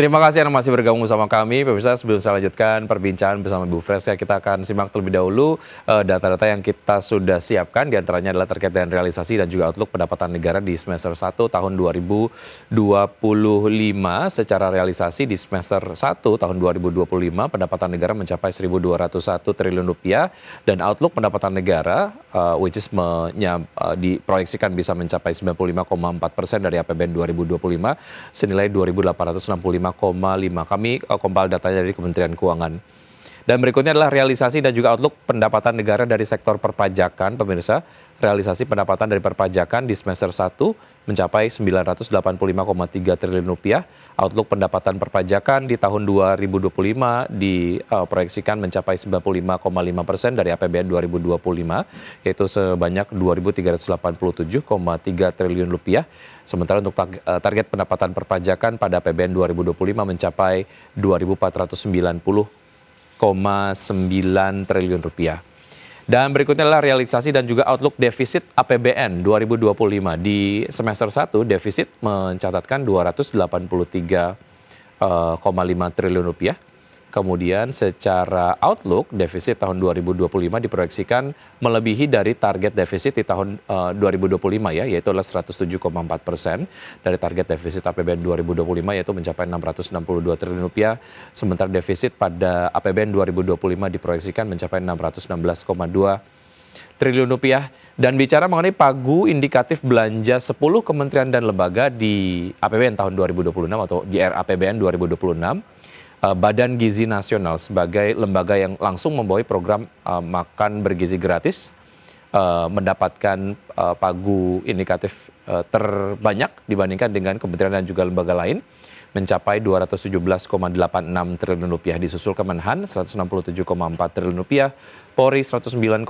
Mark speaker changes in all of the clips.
Speaker 1: Terima kasih Anda masih bergabung bersama kami. Pemirsa, sebelum saya lanjutkan perbincangan bersama Bu Freska, kita akan simak terlebih dahulu data-data yang kita sudah siapkan. Di antaranya adalah terkait dengan realisasi dan juga outlook pendapatan negara di semester 1 tahun 2025. Secara realisasi di semester 1 tahun 2025, pendapatan negara mencapai 1.201 triliun rupiah. Dan outlook pendapatan negara, which is diproyeksikan bisa mencapai 95,4% dari APBN 2025, senilai 2.865,5. Kami compile datanya dari Kementerian Keuangan. Dan berikutnya adalah realisasi dan juga outlook pendapatan negara dari sektor perpajakan, pemirsa. Realisasi pendapatan dari perpajakan di semester 1 mencapai 985,3 triliun rupiah. Outlook pendapatan perpajakan di tahun 2025 diproyeksikan mencapai 95,5% dari APBN 2025, yaitu sebanyak 2.387,3 triliun rupiah. Sementara untuk target pendapatan perpajakan pada APBN 2025 mencapai 2.490,9 triliun rupiah. Dan berikutnya adalah realisasi dan juga outlook defisit APBN 2025. Di semester 1 defisit mencatatkan 283,5 triliun rupiah. Kemudian secara outlook defisit tahun 2025 diproyeksikan melebihi dari target defisit di tahun 2025 ya, yaitu adalah 107,4% dari target defisit APBN 2025, yaitu mencapai 662 triliun rupiah. Sementara defisit pada APBN 2025 diproyeksikan mencapai 616,2 triliun rupiah. Dan bicara mengenai pagu indikatif belanja 10 kementerian dan lembaga di APBN tahun 2026 atau di RAPBN 2026, Badan Gizi Nasional sebagai lembaga yang langsung membawahi program makan bergizi gratis mendapatkan pagu indikatif terbanyak dibandingkan dengan kementerian dan juga lembaga lain, mencapai 217,86 triliun rupiah, disusul Kemenhan 167,4 triliun rupiah, Polri 109,67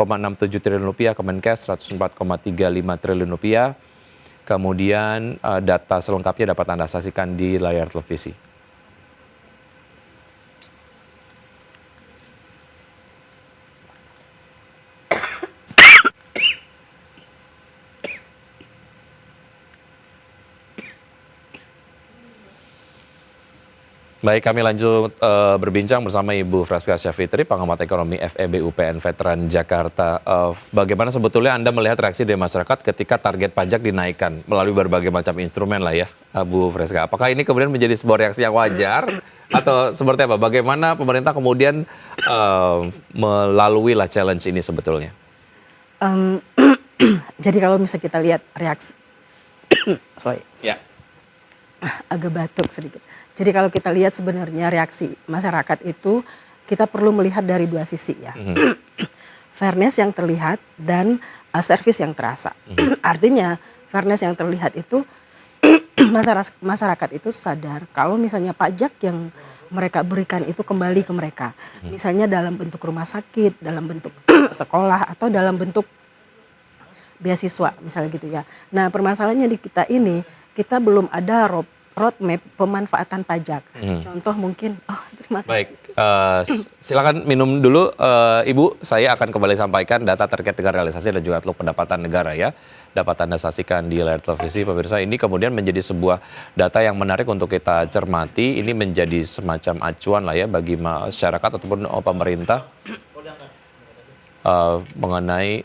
Speaker 1: triliun rupiah, Kemenkes 104,35 triliun rupiah. Kemudian data selengkapnya dapat Anda saksikan di layar televisi. Baik, kami lanjut berbincang bersama Ibu Freska Syafitri, pengamat ekonomi FEB UPN Veteran Jakarta. Bagaimana sebetulnya Anda melihat reaksi dari masyarakat ketika target pajak dinaikkan melalui berbagai macam instrumen lah ya, Bu Freska? Apakah ini kemudian menjadi sebuah reaksi yang wajar atau seperti apa? Bagaimana pemerintah kemudian melalui challenge ini sebetulnya?
Speaker 2: Jadi kalau misalnya kita lihat reaksi,
Speaker 1: Ya.
Speaker 2: agak batuk sedikit. Jadi kalau kita lihat sebenarnya reaksi masyarakat itu kita perlu melihat dari dua sisi ya. Fairness yang terlihat dan service yang terasa. Artinya fairness yang terlihat itu masyarakat itu sadar kalau misalnya pajak yang mereka berikan itu kembali ke mereka. Misalnya dalam bentuk rumah sakit, dalam bentuk sekolah, atau dalam bentuk beasiswa misalnya gitu ya. Nah permasalahannya di kita ini, kita belum ada roadmap pemanfaatan pajak. Contoh mungkin, terima kasih.
Speaker 1: Baik, silakan minum dulu Ibu, saya akan kembali sampaikan data terkait dengan realisasi dan juga outlook pendapatan negara ya. Dapat Anda saksikan di layar televisi, pemirsa. Ini kemudian menjadi sebuah data yang menarik untuk kita cermati. Ini menjadi semacam acuan lah ya bagi masyarakat ataupun pemerintah mengenai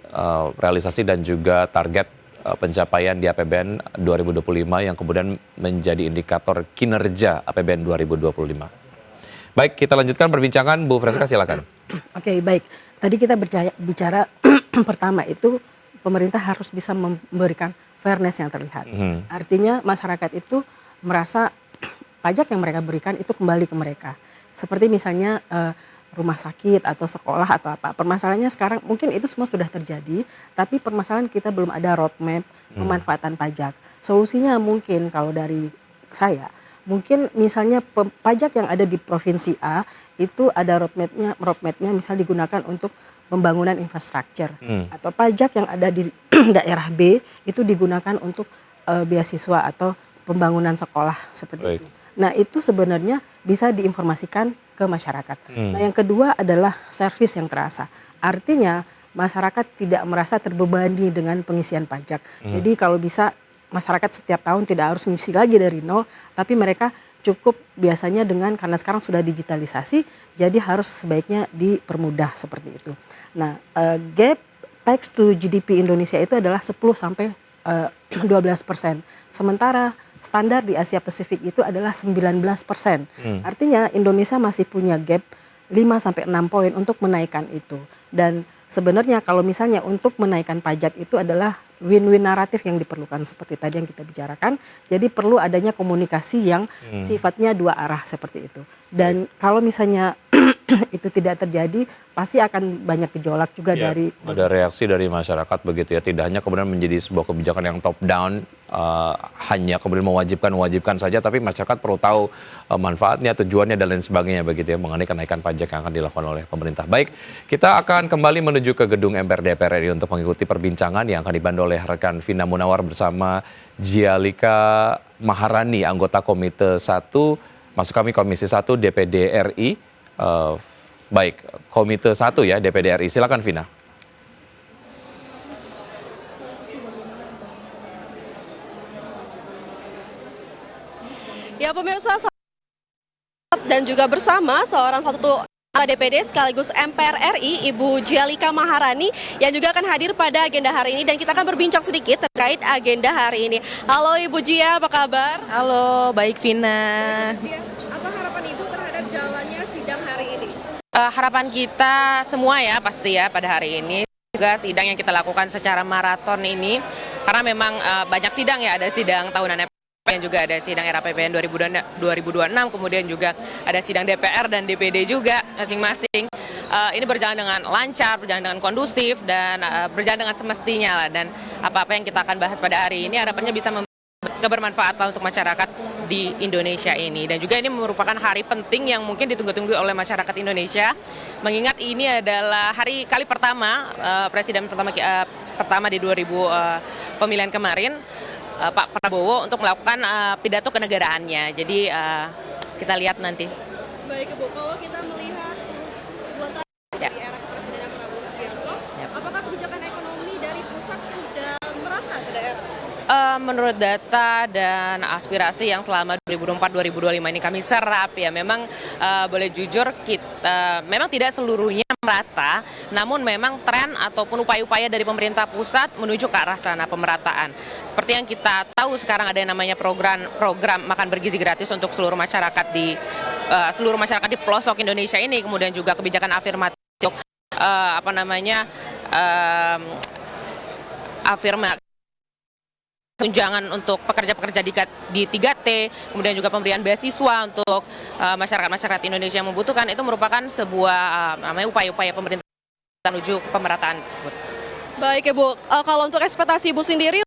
Speaker 1: realisasi dan juga target pencapaian di APBN 2025 yang kemudian menjadi indikator kinerja APBN 2025. Baik, kita lanjutkan perbincangan, Bu Freska, silakan.
Speaker 2: Oke, baik. Tadi kita bicara pertama itu pemerintah harus bisa memberikan fairness yang terlihat. Artinya masyarakat itu merasa pajak yang mereka berikan itu kembali ke mereka. Seperti misalnya rumah sakit atau sekolah atau apa. Permasalahannya sekarang mungkin itu semua sudah terjadi, tapi permasalahan kita belum ada roadmap pemanfaatan pajak. Solusinya mungkin kalau dari saya, mungkin misalnya pajak yang ada di provinsi A itu ada roadmapnya misal digunakan untuk pembangunan infrastruktur. Atau pajak yang ada di daerah B itu digunakan untuk beasiswa atau pembangunan sekolah seperti itu. Nah itu sebenarnya bisa diinformasikan ke masyarakat. Nah yang kedua adalah servis yang terasa. Artinya masyarakat tidak merasa terbebani dengan pengisian pajak. Jadi kalau bisa masyarakat setiap tahun tidak harus ngisi lagi dari nol, tapi mereka cukup biasanya karena sekarang sudah digitalisasi, jadi harus sebaiknya dipermudah seperti itu. Nah, gap tax to GDP Indonesia itu adalah 10 sampai 12%. Sementara standar di Asia Pasifik itu adalah 19%. Artinya Indonesia masih punya gap 5 sampai 6 poin untuk menaikkan itu. Dan sebenarnya kalau misalnya untuk menaikkan pajak itu adalah win-win naratif yang diperlukan seperti tadi yang kita bicarakan. Jadi perlu adanya komunikasi yang sifatnya dua arah seperti itu. Dan kalau misalnya itu tidak terjadi, pasti akan banyak gejolak juga dari
Speaker 1: ada reaksi dari masyarakat begitu ya, tidak hanya kemudian menjadi sebuah kebijakan yang top down, hanya kemudian mewajibkan saja, tapi masyarakat perlu tahu manfaatnya, tujuannya dan lain sebagainya begitu ya, mengenai kenaikan pajak yang akan dilakukan oleh pemerintah. Baik, kita akan kembali menuju ke gedung MPR DPR RI untuk mengikuti perbincangan yang akan dibantu oleh rekan Vina Munawar bersama Jialika Maharani, anggota Komite 1, maksud kami Komisi 1 DPD RI. Baik, Komite 1 ya DPD RI. Silakan Vina.
Speaker 3: Ya pemirsa, dan juga bersama seorang satu DPD sekaligus MPR RI, Ibu Jialika Maharani, yang juga akan hadir pada agenda hari ini, dan kita akan berbincang sedikit terkait agenda hari ini. Halo Ibu Jia, apa kabar?
Speaker 4: Halo, baik Vina.
Speaker 3: Apa harapan Ibu terhadap jalannya sidang hari ini?
Speaker 4: Harapan kita semua ya pasti ya pada hari ini juga sidang yang kita lakukan secara maraton ini, karena memang banyak sidang ya, ada sidang tahunan yang juga ada sidang RAPBN 2026, kemudian juga ada sidang DPR dan DPD juga masing-masing. Ini berjalan dengan lancar, berjalan dengan kondusif, dan berjalan dengan semestinya lah. Dan apa-apa yang kita akan bahas pada hari ini harapannya bisa bermanfaat lah untuk masyarakat di Indonesia ini. Dan juga ini merupakan hari penting yang mungkin ditunggu-tunggu oleh masyarakat Indonesia, mengingat ini adalah kali pertama presiden pertama di 2000 pemilihan kemarin, Pak Prabowo, untuk melakukan pidato kenegaraannya. Jadi kita lihat nanti.
Speaker 3: Baik Ibu, kalau kita melihat 10 bulan terakhir dari era kepresidenan Prabowo Subianto, apakah kebijakan ekonomi dari pusat sudah merata ke daerah?
Speaker 4: Menurut data dan aspirasi yang selama 2024-2025 ini kami serap ya, memang boleh jujur kita memang tidak seluruhnya merata, namun memang tren ataupun upaya-upaya dari pemerintah pusat menuju ke arah sana pemerataan. Seperti yang kita tahu sekarang ada yang namanya program makan bergizi gratis untuk seluruh masyarakat di pelosok Indonesia ini, kemudian juga kebijakan afirmatif untuk afirmatif tunjangan untuk pekerja-pekerja di 3T, kemudian juga pemberian beasiswa untuk masyarakat Indonesia yang membutuhkan, itu merupakan sebuah upaya-upaya pemerintah menuju pemerataan tersebut.
Speaker 3: Baik Ibu, kalau untuk ekspektasi Ibu sendiri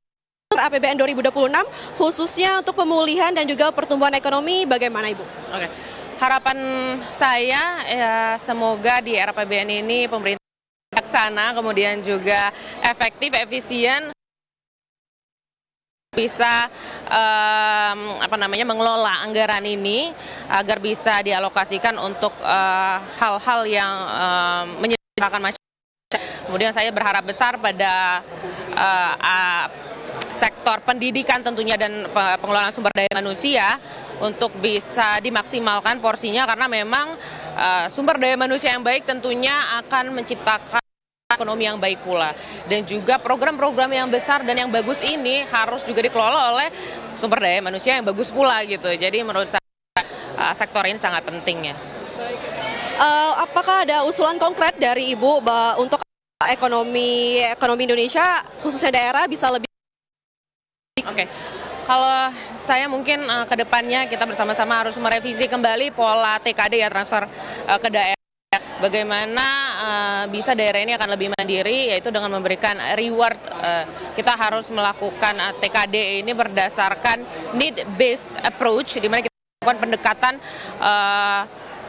Speaker 3: APBN 2026 khususnya untuk pemulihan dan juga pertumbuhan ekonomi bagaimana Ibu?
Speaker 4: Oke. Harapan saya ya semoga di era APBN ini pemerintah bijaksana, kemudian juga efektif, efisien, bisa mengelola anggaran ini agar bisa dialokasikan untuk hal-hal yang menyediakan masyarakat. Kemudian saya berharap besar pada sektor pendidikan tentunya dan pengelolaan sumber daya manusia untuk bisa dimaksimalkan porsinya, karena memang sumber daya manusia yang baik tentunya akan menciptakan ekonomi yang baik pula. Dan juga program-program yang besar dan yang bagus ini harus juga dikelola oleh sumber daya manusia yang bagus pula gitu. Jadi menurut saya sektor ini sangat penting ya.
Speaker 3: Apakah ada usulan konkret dari Ibu untuk ekonomi Indonesia khususnya daerah bisa lebih?
Speaker 4: Oke. Kalau saya mungkin ke depannya kita bersama-sama harus merevisi kembali pola TKD ya, transfer ke daerah. Bagaimana bisa daerah ini akan lebih mandiri, yaitu dengan memberikan reward. Kita harus melakukan TKD ini berdasarkan need-based approach, di mana kita melakukan pendekatan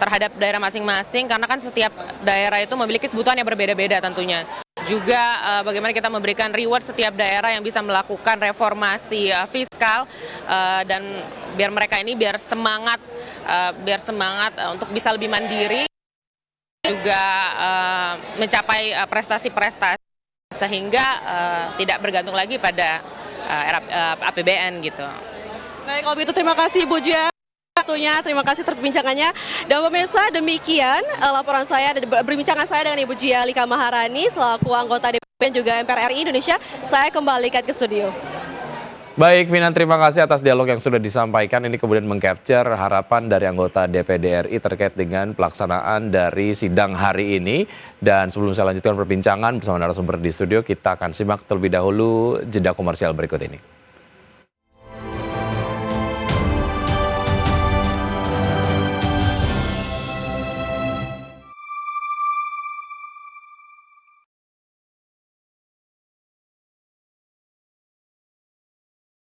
Speaker 4: terhadap daerah masing-masing, karena kan setiap daerah itu memiliki kebutuhan yang berbeda-beda tentunya. Juga bagaimana kita memberikan reward setiap daerah yang bisa melakukan reformasi fiskal, dan biar mereka ini biar semangat untuk bisa lebih mandiri, juga mencapai prestasi-prestasi sehingga tidak bergantung lagi pada APBN gitu.
Speaker 3: Baik, kalau begitu terima kasih Bu Jia waktunya, terima kasih perbincangannya. Dan pemirsa, demikian laporan saya dan perbincangan saya dengan Ibu Jialika Maharani selaku anggota DPP dan juga MPR RI Indonesia. Saya kembalikan ke studio.
Speaker 1: Baik, Vina, terima kasih atas dialog yang sudah disampaikan. Ini kemudian meng-capture harapan dari anggota DPD RI terkait dengan pelaksanaan dari sidang hari ini. Dan sebelum saya lanjutkan perbincangan bersama narasumber di studio, kita akan simak terlebih dahulu jeda komersial berikut ini.